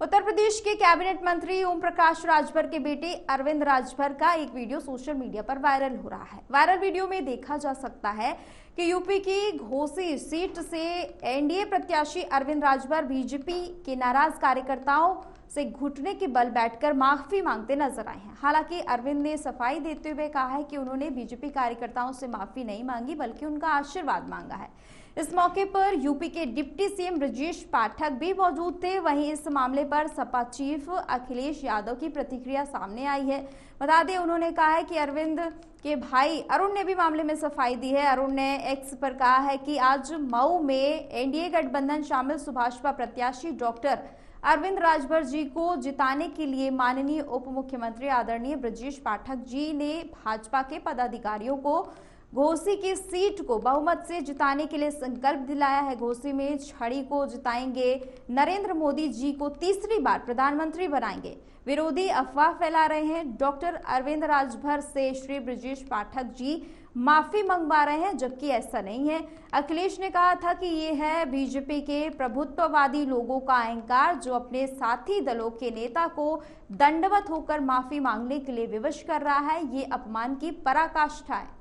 उत्तर प्रदेश के कैबिनेट मंत्री ओम प्रकाश राजभर के बेटे अरविंद राजभर का एक वीडियो सोशल मीडिया पर वायरल हो रहा है। वायरल वीडियो में देखा जा सकता है कि यूपी की घोसी सीट से एनडीए प्रत्याशी अरविंद राजभर बीजेपी के नाराज कार्यकर्ताओं से घुटने के बल बैठकर माफी मांगते नजर आए हैं। हालांकि अरविंद ने सफाई देते हुए कहा है कि उन्होंने बीजेपी कार्यकर्ताओं से माफी नहीं मांगी बल्कि उनका आशीर्वाद मांगा है। इस मौके पर यूपी के डिप्टी सीएम ब्रजेश पाठक भी मौजूद थे। वहीं इस मामले पर सपा चीफ अखिलेश यादव की प्रतिक्रिया सामने आई है। बता दें, उन्होंने कहा है कि अरविंद के भाई अरुण ने भी मामले में सफाई दी है। अरुण ने एक्स पर कहा है कि आज मऊ में एनडीए गठबंधन शामिल सुभाषपा प्रत्याशी डॉक्टर अरविंद राजभर जी को जिताने के लिए माननीय उप मुख्यमंत्री आदरणीय ब्रजेश पाठक जी ने भाजपा के पदाधिकारियों को घोसी की सीट को बहुमत से जिताने के लिए संकल्प दिलाया है। घोसी में छड़ी को जिताएंगे, नरेंद्र मोदी जी को तीसरी बार प्रधानमंत्री बनाएंगे। विरोधी अफवाह फैला रहे हैं। डॉक्टर अरविंद राजभर से श्री ब्रजेश पाठक जी माफी मंगवा रहे हैं, जबकि ऐसा नहीं है। अखिलेश ने कहा था कि ये है बीजेपी के प्रभुत्ववादी लोगों का अहंकार जो अपने साथी दलों के नेता को दंडवत होकर माफी मांगने के लिए विवश कर रहा है। ये अपमान की पराकाष्ठा है।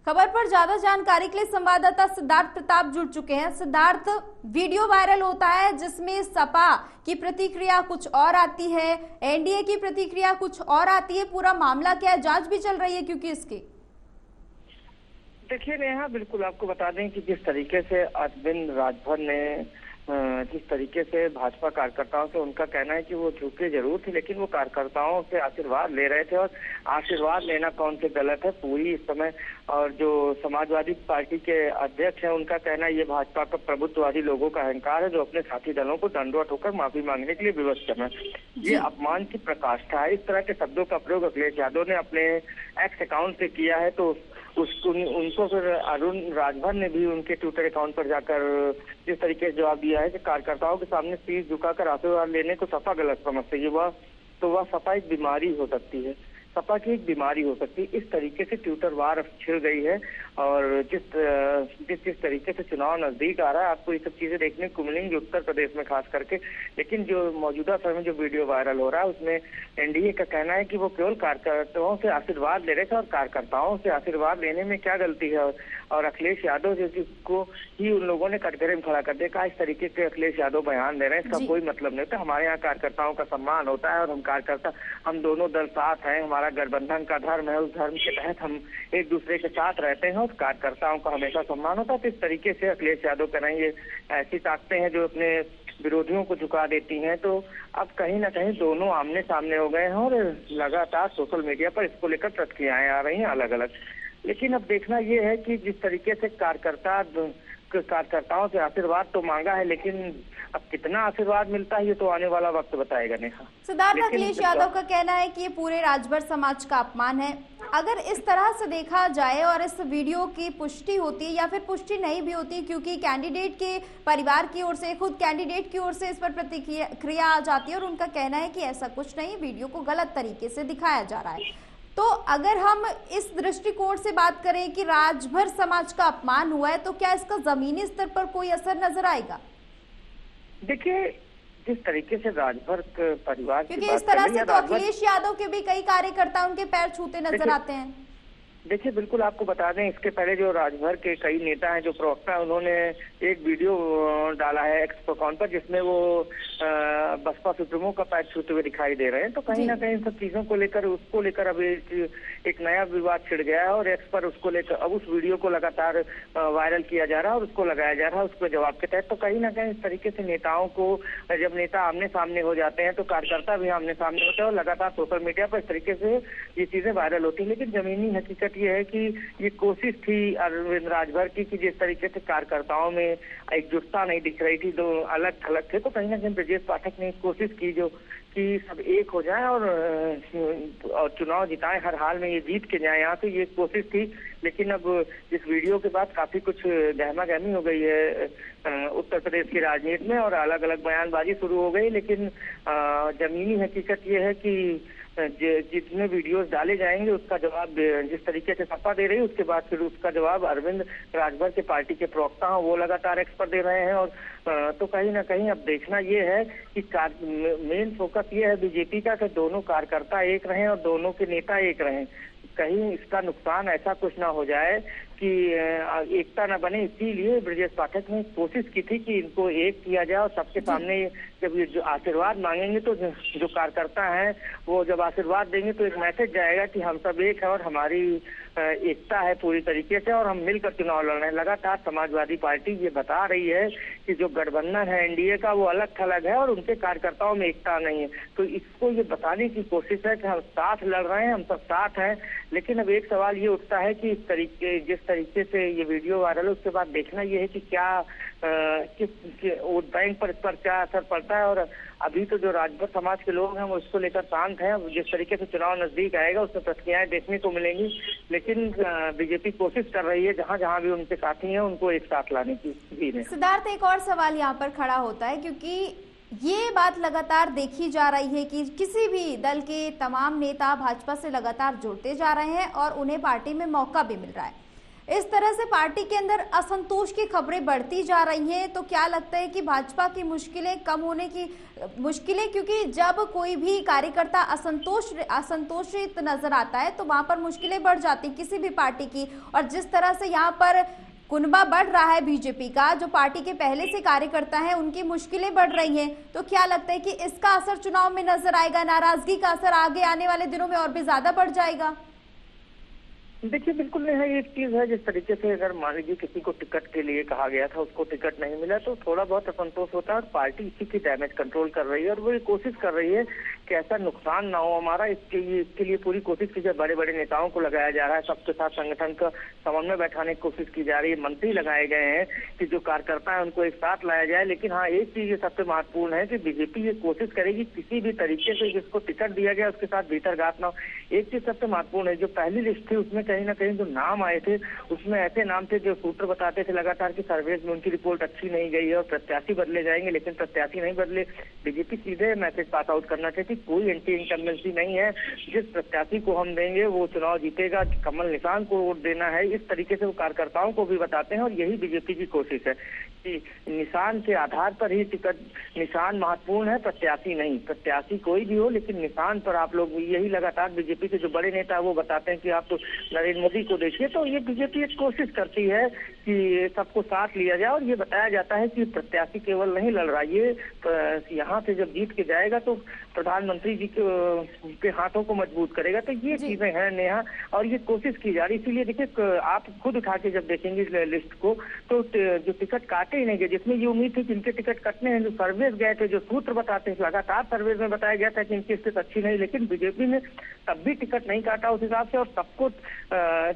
खबर पर ज्यादा जानकारी के लिए संवाददाता सिद्धार्थ प्रताप जुड़ चुके हैं। सिद्धार्थ, वीडियो वायरल होता है जिसमें सपा की प्रतिक्रिया कुछ और आती है, एनडीए की प्रतिक्रिया कुछ और आती है। पूरा मामला क्या है? जांच भी चल रही है क्योंकि इसकी। देखिए नेहा, बिल्कुल आपको बता दें कि जिस तरीके से अरविंद राजभर ने जिस तरीके से भाजपा कार्यकर्ताओं से, उनका कहना है कि वो झुके जरूर थे लेकिन वो कार्यकर्ताओं से आशीर्वाद ले रहे थे, और आशीर्वाद लेना कौन से गलत है पूरी इस समय। और जो समाजवादी पार्टी के अध्यक्ष हैं, उनका कहना है ये भाजपा का प्रभुत्ववादी लोगों का अहंकार है जो अपने साथी दलों को दंडवत होकर माफी मांगने के लिए विवश कर रहे हैं। ये अपमान की प्रकाष्ठा है। इस तरह के शब्दों का प्रयोग अखिलेश यादव ने अपने एक्स अकाउंट से किया है, तो उनको फिर अरुण राजभर ने भी उनके ट्विटर अकाउंट पर जाकर जिस तरीके से जवाब दिया है कि कार्यकर्ताओं के सामने शीश झुकाकर आशीर्वाद लेने को सपा गलत समझते है, वह सपा एक बीमारी हो सकती है, सपा की एक बीमारी हो सकती है। इस तरीके से ट्विटर वार छिड़ गई है। और जिस तरीके से चुनाव नजदीक आ रहा है, आपको ये सब चीजें देखने को मिलेंगी उत्तर प्रदेश में खास करके। लेकिन जो मौजूदा समय में जो वीडियो वायरल हो रहा है उसमें एनडीए का कहना है कि वो केवल कार्यकर्ताओं से आशीर्वाद ले रहे थे, और कार्यकर्ताओं से आशीर्वाद लेने में क्या गलती है। और अखिलेश यादव को ही उन लोगों ने कटघरे में खड़ा कर दिया। इस तरीके के अखिलेश यादव बयान दे रहे हैं, इसका कोई मतलब नहीं होता। हमारे यहाँ कार्यकर्ताओं का सम्मान होता है और हम दोनों दल साथ हैं, हमारा गठबंधन का धर्म है, उस धर्म के तहत हम एक दूसरे के साथ रहते हैं और कार्यकर्ताओं का हमेशा सम्मान होता है। तो इस तरीके से अखिलेश यादव कह रहे हैं, ये ऐसी ताकतें हैं जो अपने विरोधियों को झुका देती हैं। तो अब कहीं ना कहीं दोनों आमने सामने हो गए हैं और लगातार सोशल मीडिया पर इसको लेकर प्रतिक्रियाएं आ रही हैं अलग अलग। लेकिन अब देखना ये है कि जिस तरीके से कार्यकर्ताओं से आशीर्वाद तो मांगा है, लेकिन अब कितना आशीर्वाद मिलता है ये तो आने वाला वक्त बताएगा। नेहा, सिद्धार्थ, अखिलेश यादव का कहना है कि ये पूरे राजभर समाज का अपमान है। अगर इस तरह से देखा जाए और इस वीडियो की पुष्टि होती है या फिर पुष्टि नहीं भी होती, क्योंकि कैंडिडेट के परिवार की ओर से, खुद कैंडिडेट की ओर से इस पर प्रतिक्रिया आ जाती है और उनका कहना है कि ऐसा कुछ नहीं, वीडियो को गलत तरीके से दिखाया जा रहा है। तो अगर हम इस दृष्टिकोण से बात करें कि राजभर समाज का अपमान हुआ है, तो क्या इसका जमीनी स्तर पर कोई असर नजर आएगा? देखिए, जिस तरीके से राजभर परिवार, क्योंकि इस तरह से तो अखिलेश यादव के भी कई कार्यकर्ता उनके पैर छूते नजर आते हैं। देखिए, बिल्कुल आपको बता दें, इसके पहले जो राजभर के कई नेता हैं, जो प्रवक्ता, उन्होंने एक वीडियो डाला है एक्स अकाउंट पर जिसमें वो बसपा सुप्रीमो का पैर छूते हुए दिखाई दे रहे हैं। तो कहीं ना कहीं इन सब चीजों को लेकर, उसको लेकर अभी एक नया विवाद छिड़ गया है और एक्स पर उसको लेकर अब उस वीडियो को लगातार वायरल किया जा रहा है और उसको लगाया जा रहा है उसके जवाब के तहत। तो कहीं ना कहीं इस तरीके से नेताओं को, जब नेता आमने सामने हो जाते हैं तो कार्यकर्ता भी आमने सामने होते हैं और लगातार सोशल मीडिया पर इस तरीके से ये चीजें वायरल होती है। लेकिन जमीनी हकीकत ये है कि ये कोशिश थी अरविंद राजभर की कि जिस तरीके से कार्यकर्ताओं में एकजुटता नहीं दिख रही थी, दो अलग थलग थे, तो कहीं ना कहीं ब्रजेश पाठक ने कोशिश की जो कि सब एक हो जाए और चुनाव जिताएं, हर हाल में ये जीत के जाए यहाँ से, ये कोशिश थी। लेकिन अब इस वीडियो के बाद काफी कुछ गहमा गहमी हो गई है उत्तर प्रदेश की राजनीति में और अलग अलग बयानबाजी शुरू हो गई। लेकिन जमीनी हकीकत ये है कि जितने वीडियोस डाले जाएंगे उसका जवाब जिस तरीके से सपा दे रही है, उसके बाद फिर उसका जवाब अरविंद राजभर के पार्टी के प्रवक्ता हैं वो लगातार एक्स पर दे रहे हैं। और तो कहीं ना कहीं अब देखना ये है कि मेन फोकस ये है बीजेपी का कि दोनों कार्यकर्ता एक रहें और दोनों के नेता एक रहें, कहीं इसका नुकसान ऐसा कुछ ना हो जाए कि एकता न बने। इसीलिए ब्रजेश पाठक ने कोशिश की थी कि इनको एक किया जाए और सबके सामने जब ये जो आशीर्वाद मांगेंगे तो जो कार्यकर्ता हैं वो जब आशीर्वाद देंगे तो एक मैसेज जाएगा कि हम सब एक है और हमारी एकता है पूरी तरीके से और हम मिलकर चुनाव लड़ रहे हैं। लगातार समाजवादी पार्टी ये बता रही है कि जो गठबंधन है एनडीए का वो अलग थलग है और उनके कार्यकर्ताओं में एकता नहीं है। तो इसको ये बताने की कोशिश है कि हम साथ लड़ रहे हैं, हम सब साथ हैं। लेकिन अब एक सवाल ये उठता है कि जिस तरीके से ये वीडियो वायरल है उसके बाद देखना ये है कि क्या वोट बैंक पर इस पर क्या असर पड़ता है। और अभी तो जो राजभर समाज के लोग हैं वो इसको लेकर शांत हैं। जिस तरीके से चुनाव नजदीक आएगा उसमें प्रतिक्रियाएं देखने को मिलेंगी, लेकिन बीजेपी कोशिश कर रही है जहां जहां भी उनके साथी हैं उनको एक साथ लाने की। सिद्धार्थ, एक और सवाल यहाँ पर खड़ा होता है क्योंकि ये बात लगातार देखी जा रही है कि किसी भी दल के तमाम नेता भाजपा से लगातार जुड़ते जा रहे हैं और उन्हें पार्टी में मौका भी मिल रहा है। इस तरह से पार्टी के अंदर असंतोष की खबरें बढ़ती जा रही हैं, तो क्या लगता है कि भाजपा की मुश्किलें कम होने की मुश्किलें, क्योंकि जब कोई भी कार्यकर्ता असंतोषित नजर आता है तो वहां पर मुश्किलें बढ़ जाती किसी भी पार्टी की। और जिस तरह से यहाँ पर कुनबा बढ़ रहा है बीजेपी का, जो पार्टी के पहले से कार्यकर्ता हैं उनकी मुश्किलें बढ़ रही हैं, तो क्या लगता है कि इसका असर चुनाव में नजर आएगा, नाराजगी का असर आगे आने वाले दिनों में और भी ज्यादा बढ़ जाएगा? देखिए बिल्कुल नहीं है, एक चीज है जिस तरीके से अगर मान लीजिए किसी को टिकट के लिए कहा गया था उसको टिकट नहीं मिला तो थोड़ा बहुत असंतोष होता है और पार्टी इसी की डैमेज कंट्रोल कर रही है और वो ये कोशिश कर रही है कि ऐसा नुकसान ना हो हमारा। इसके लिए पूरी कोशिश की जाए, बड़े बड़े नेताओं को लगाया जा रहा है, सबके साथ संगठन का समन्वय बैठाने की कोशिश की जा रही है, मंत्री लगाए गए हैं कि जो कार्यकर्ता है उनको एक साथ लाया जाए। लेकिन हाँ एक चीज ये सबसे महत्वपूर्ण है कि बीजेपी ये कोशिश करेगी किसी भी तरीके से जिसको टिकट दिया गया उसके साथ भीतरघात ना हो। एक चीज सबसे महत्वपूर्ण है, जो पहली लिस्ट थी उसमें कहीं ना कहीं जो नाम आए थे उसमें ऐसे नाम थे जो सूत्र बताते थे लगातार कि सर्वे में उनकी रिपोर्ट अच्छी नहीं गई है और प्रत्याशी बदले जाएंगे, लेकिन प्रत्याशी नहीं बदले। बीजेपी सीधे मैसेज पास आउट करना चाहती, कोई एंटी इनकम्बेंसी नहीं है, जिस प्रत्याशी को हम देंगे वो चुनाव जीतेगा, कमल निशान को वोट देना है। इस तरीके से वो कार्यकर्ताओं को भी बताते हैं और यही बीजेपी की कोशिश है कि निशान के आधार पर ही टिकट, निशान महत्वपूर्ण है, प्रत्याशी नहीं। प्रत्याशी कोई भी हो लेकिन निशान पर आप लोग, यही लगातार बीजेपी के जो बड़े नेता है वो बताते हैं कि आप तो नरेंद्र मोदी को देखिए। तो ये बीजेपी एक कोशिश करती है कि सबको साथ लिया जाए और ये बताया जाता है कि प्रत्याशी केवल नहीं लड़ रहा, ये यहाँ से जब जीत के जाएगा तो प्रधानमंत्री जी के हाथों को मजबूत करेगा। तो ये चीजें हैं नेहा और ये कोशिश की जा रही। इसीलिए देखिए आप खुद उठा के जब देखेंगे लिस्ट को तो जो टिकट काटे ही नहीं गए, जिसमें ये उम्मीद थी कि इनके टिकट कटने हैं, जो सर्वेज गए थे, जो सूत्र बताते हैं, लगातार सर्वेज में बताया गया था कि इनकी स्थिति अच्छी नहीं, लेकिन बीजेपी ने तब भी टिकट नहीं काटा उस हिसाब से और सबको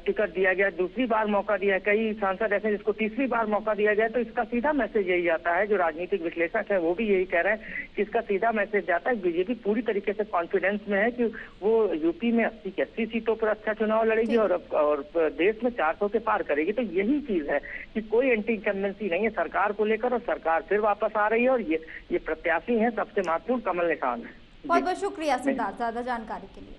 टिकट दिया गया, दूसरी बार मौका दिया। कई सांसद ऐसे जिसको तीसरी बार मौका दिया गया। तो इसका सीधा मैसेज यही जाता है, जो राजनीतिक विश्लेषक है वो भी यही कह रहे हैं कि इसका सीधा मैसेज जाता है बीजेपी पूरी तरीके से कॉन्फिडेंस में है कि वो यूपी में 80 की 80 सीटों पर अच्छा चुनाव लड़ेगी और देश में 400 के पार करेगी। तो यही चीज है कि कोई एंटी इनकम्बेंसी नहीं है सरकार को लेकर और सरकार फिर वापस आ रही है और ये प्रत्याशी है सबसे महत्वपूर्ण कमल निशान है। बहुत बहुत शुक्रिया सिद्धार्थ ज्यादा जानकारी के लिए।